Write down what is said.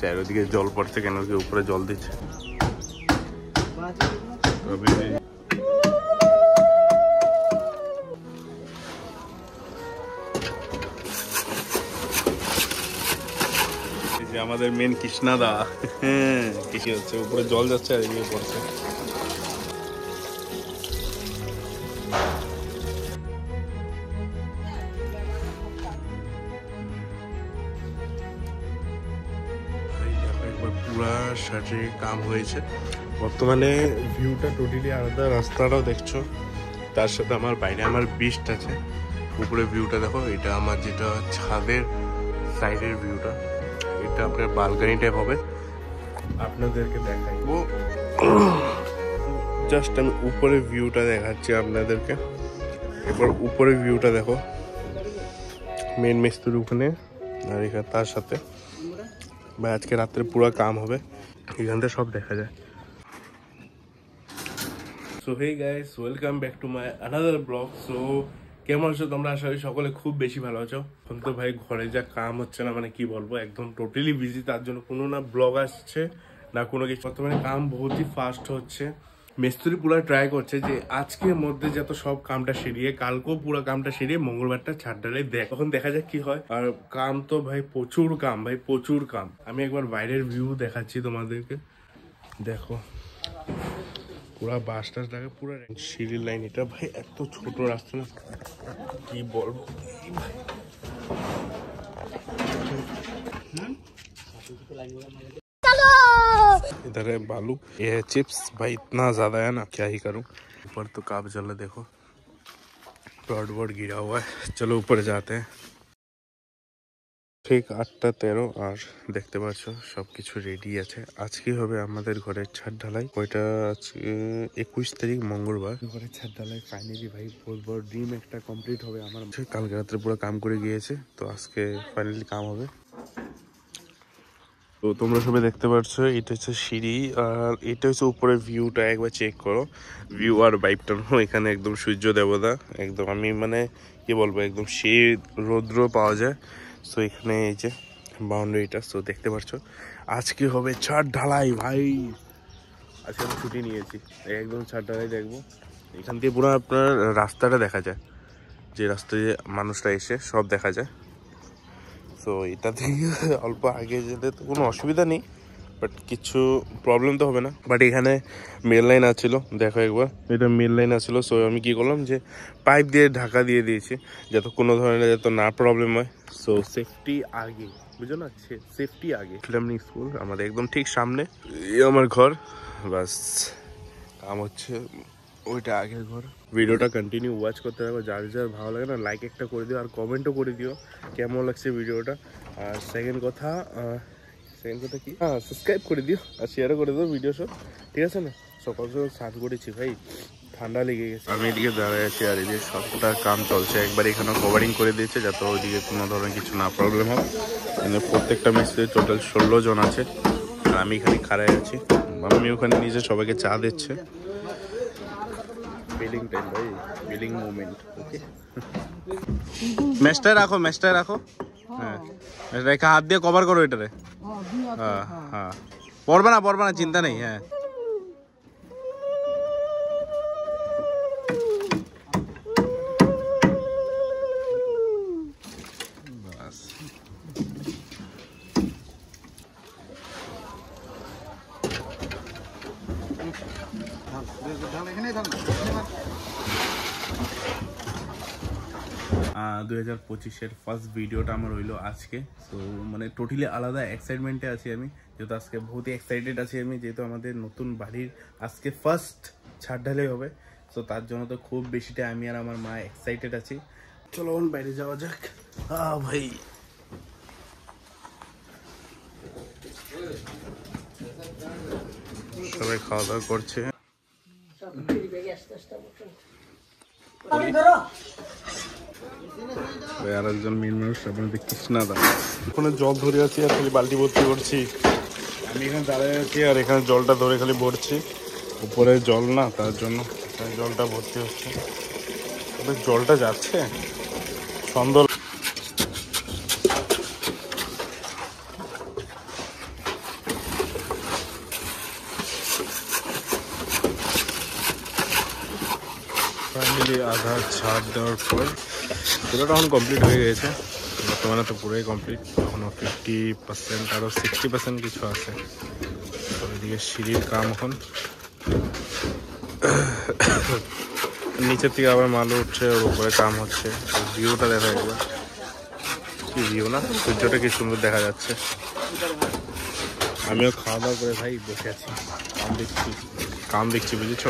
চারিদিকে জল পড়ছে, কেন কি উপরে জল দিচ্ছে। আমাদের মেন কৃষ্ণাদা কৃষি হচ্ছে, উপরে জল যাচ্ছে আর এদিকে পড়ছে। পুরা শার্টে কাম হয়েছে। বর্তমানে ভিউটা টোটালি আলাদা, রাস্তাটাও দেখছো, তার সাথে আমার বাইরে আমার বিস্ট আছে। উপরে ভিউটা দেখো, এটা আমার যেটা ছাদের সাইডের ভিউটা, এটা আপনার বালকানি টাইপ হবে, আপনাদেরকে দেখাইবো। জাস্ট আমি উপরে ভিউটা দেখাচ্ছি আপনাদেরকে। এবার উপরে ভিউটা দেখো, মেন মিস্ত্রি ওখানে, আর এখানে তার সাথে ভাই আজকে রাত্রে পুরো কাম হবে, এখান থেকে সব দেখা যায়। So hey guys, welcome back to my another blog. So কেমন আছো তোমরা? আশা করি সকলে খুব বেশি ভালো আছো। এখন তো ভাই ঘরে যা কাম হচ্ছে না, মানে কি বলবো, একদম টোটালি বিজি, তার জন্য কোনো না ব্লগ আসছে না কোনো কিছু। বর্তমানে কাম বহুতই ফাস্ট হচ্ছে, মিস্ত্রি পুরো ট্রাই করছে যে আজকের মধ্যে যত সব কামটা সেরিয়ে কালকেও পুরো কামটা সেরিয়ে মঙ্গলবারটা ছাড় ডালে দেখ, তখন দেখা যাক কি হয়। আর কাম তো ভাই প্রচুর কাম, ভাই প্রচুর কাম। আমি একবার বাইরের ভিউ দেখাচ্ছি তোমাদেরকে, দেখো পুরা বাস টাস লাগে, পুরা সিঁড়ির লাইন। এটা ভাই এত ছোট রাস্তা না, কি বলবো। इधर है बालू, ये है चिप्स। भाई इतना ज्यादा है ना, क्या ही करूं। ऊपर तो काब जला, देखो रॉड वॉड गिरा हुआ है। चलो ऊपर जाते हैं। ঠিক 8:13 আর দেখতে পাচ্ছ সবকিছু রেডি আছে। আজকে হবে আমাদের ঘরের ছাদ ঢালাই, ওইটা আজকে 21 তারিখ মঙ্গলবার। ঘরের ছাদ ঢালাই ফাইনালি ভাই বহুত বড় ড্রিম একটা কমপ্লিট হবে আমার। কালকে রাত্রে পুরো কাম করে গিয়েছে, তো আজকে ফাইনালি কাম হবে। তো তোমরা সবাই দেখতে পাচ্ছ, এটা হচ্ছে সিঁড়ি, আর এটা হচ্ছে উপরের ভিউটা। একবার চেক করো ভিউ আর ভাইবটা, এখানে একদম সূর্য দেবতা একদম, আমি মানে কি বলবো, একদম সেই রৌদ্র পাওয়া যায়। সো এখানে এই যে বাউন্ডারিটা, সো দেখতে পাচ্ছ আজকে হবে ছাদ ঢালাই। ভাই আজকে আমি ছুটি নিয়েছি, একদম ছাদ ঢালাই দেখবো। এখান থেকে পুরো আপনার রাস্তাটা দেখা যায়, যে রাস্তায় মানুষরা এসে সব দেখা যায়। সো এটা থেকে অল্প আগে যেতে তো কোনো অসুবিধা নেই, বাট কিছু প্রবলেম তো হবে না। বাট এখানে মেল লাইন আছিল, দেখো একবার, এটা মেল লাইন আছিল। সো আমি কি করলাম যে পাইপ দিয়ে ঢাকা দিয়ে দিয়েছি, যাতে কোনো ধরনের যাতে না প্রবলেম হয়। সো সেফটি আগে, বুঝো না, সেফটি আগে। ফিলামনি স্কুল আমাদের একদম ঠিক সামনে, আমার ঘর, বাস কাম হচ্ছে ওইটা আগের ঘর। ভিডিওটা কন্টিনিউ ওয়াচ করতে থাকো, যার যার ভালো লাগে না লাইক একটা করে দিও, আর কমেন্টও করে দিও কেমন লাগছে ভিডিওটা। আর সেকেন্ড কথা কি, হ্যাঁ সাবস্ক্রাইব করে দিও আর শেয়ারও করে দিও ভিডিও সব, ঠিক আছে না। সকাল সকাল স্নান করেছি ভাই, ঠান্ডা লেগে গেছে। আমি এদিকে দাঁড়ায় আছি, আর এদিকে সবটা কাম চলছে। একবার এখানে কভারিং করে দিয়েছে, যাতে ওইদিকে কোনো ধরনের কিছু না প্রবলেম হয়। মানে প্রত্যেকটা মিস্ত্রি টোটাল 16 জন আছে, আর আমি এখানে খাড়ায় আছি। আমি ওখানে নিজে সবাইকে চা দিচ্ছে। বিলিং টাইম ভাই, বিলিং মোমেন্ট। ওকে, ম্যাচটা রাখো, ম্যাচটা রাখো, হ্যাঁ রেখা হাত দিয়ে কভার করো এটারে। হ্যাঁ হ্যাঁ, পড়বে না চিন্তা নেই। হ্যাঁ বাস। 2025-এর ফার্স্ট ভিডিওটা আমার হইলো আজকে। সো মানে টোটালি আলাদা এক্সাইটমেন্টে আছি আমি, যেহেতু আজকে বহুত এক্সাইটেড আছি আমি, যেহেতু আমাদের নতুন বাড়ির আজকে ফার্স্ট ছাদ ঢালাই হবে। সো তার জন্য তো খুব বেশিটা আমি আর আমার মা এক্সাইটেড আছি। চলো বাইরে যাওয়া যাক। ভাই সবাই খাওয়া দাওয়া করছে। আর একজন মেন মানুষ আপনাদের কৃষ্ণাদা, ওখানে জল ধরে আছি আর খালি বালতি ভর্তি করছি। আমি এখানে দাঁড়ায় আছি আর এখানে জলটা ধরে খালি ভরছি। উপরে জল না, তার জন্য জলটা ভর্তি হচ্ছে। জলটা যাচ্ছে সুন্দর। ফাইনালি আধা ছাদ দেওয়ার পর পুরোটা এখন কমপ্লিট হয়ে গেছে। বর্তমানে তো পুরোই কমপ্লিট, এখনও 50% আরও 60% কিছু আছে। তো এদিকে সিঁড়ির কাম এখন, নিচের থেকে আবার মাল উঠছে, ওর উপরে কাম হচ্ছে। ভিউটা দেখা একবার, কি ভিউ না, সূর্যটা কি সুন্দর দেখা যাচ্ছে। আমিও খাওয়া দাওয়া করে ভাই বসে আছি, কাম দেখছি বুঝেছ।